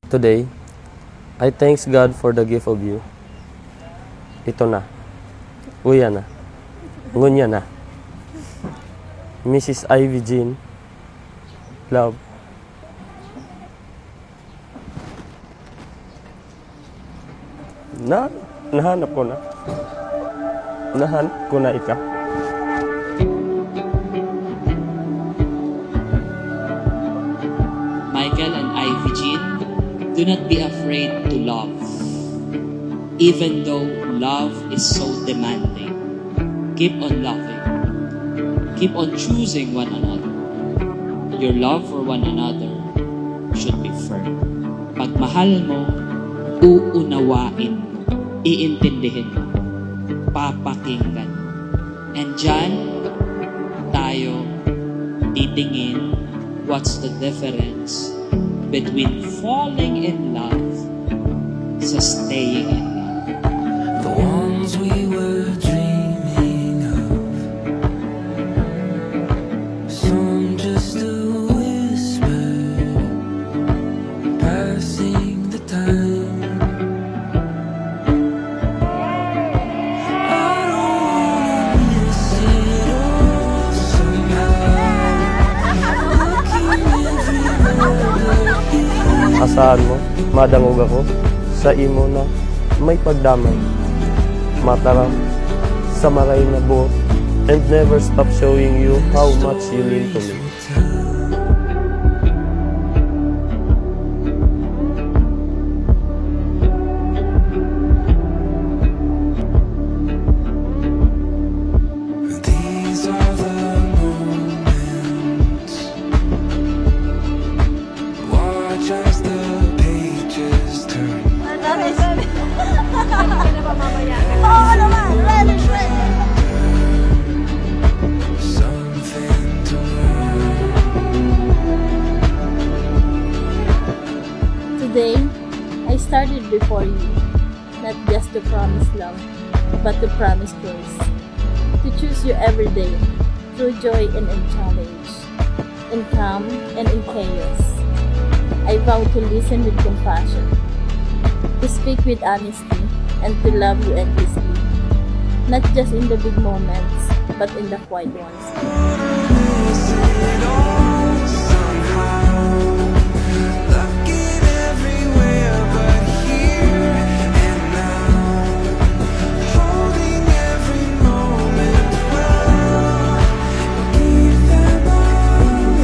Today, I thanks God for the gift of you. Ito na. Uya na. Ngunya na. Mrs. Ivy Jean. Love. Nahanap ko na. Nahanap ko na ika. Michael and Ivy Jean, do not be afraid to love. Even though love is so demanding, keep on loving. Keep on choosing one another. Your love for one another should be firm. Pag mahal mo, uunawain mo, iintindihin mo, papakinggan. And dyan, tayo titingin what's the difference between falling in love sa staying in love. The ones we were dreaming of, some just a whisper, passing the time. I don't wanna miss it all somehow. Looking everywhere but here. Asahan mo, madangog ako sa imo na may pagdamay. Mataram sa maray na buot and never stop showing you how much you mean to me. These are the moments. Watch as the pages turn. Something to learn. Today, I started before you, not just to promise love, but to promise choice. To choose you every day, through joy and in challenge, in calm and in chaos. I vow to listen with compassion, to speak with honesty, and to love you endlessly. Not just in the big moments, but in the quiet ones. Miss it all somehow. Looking everywhere but here and now. Holding every moment well. Keep them alive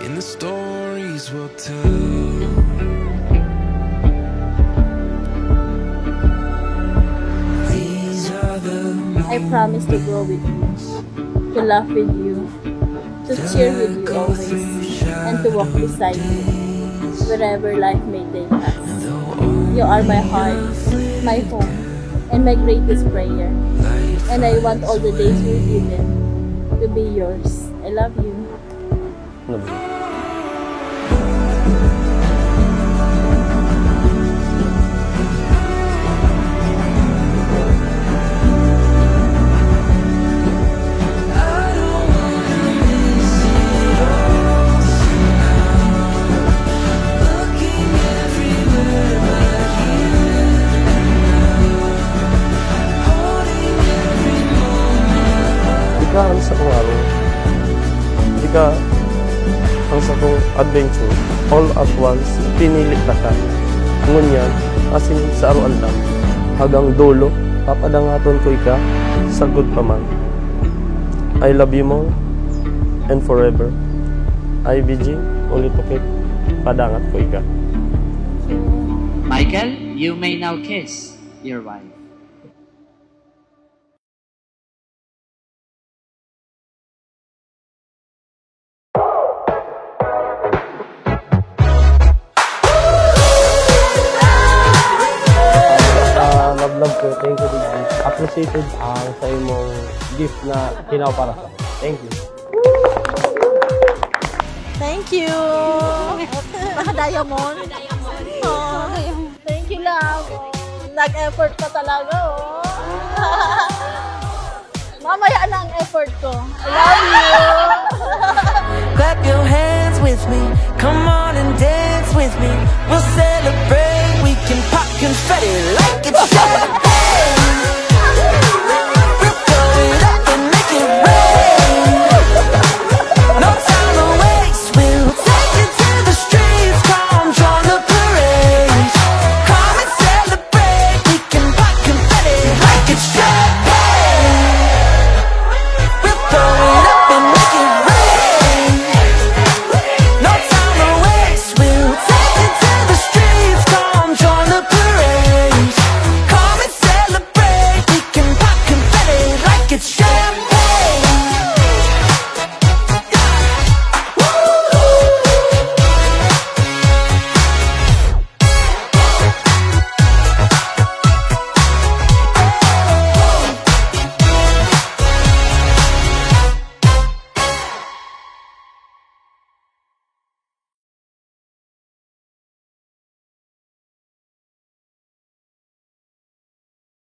in the stories we'll tell. These are the I promise to grow with you, to laugh with you, to cheer with you always, and to walk beside you, wherever life may take us. You are my heart, my home, and my greatest prayer. And I want all the days we're given to be yours. I love you. Love you. Ika ang sa kong araw. Ika ang sa kong adventure. All at once, pinilit na ka. Ngunyan, asin sa araw-aldam. Hagang dulo, papadangaton ko ika, sagot pa man. I love you more, and forever. IBG, ulit ukit, padangat ko ika. Michael, you may now kiss your wife. Love ko, thank you, Diggy. Appreciated sa imong gift na kinaw para sa akin. Thank you. Thank you! Naka-diamond? Oh, thank you, love. Nag-effort ka talaga, oh. Mamaya na ang effort ko. I love you! Clap your hands. dance with me. Come on and dance with me. We'll celebrate. We can pop confetti like it's champagne. We'll blow it up and make it rain. No time to waste. We'll take it to the streets. Come join the parade. Come and celebrate. We can pop confetti like it's champagne. We'll blow it up and make it rain. No time to waste. We'll take it to the streets. Come join the parade. Come and celebrate. We can pop confetti like it's champagne.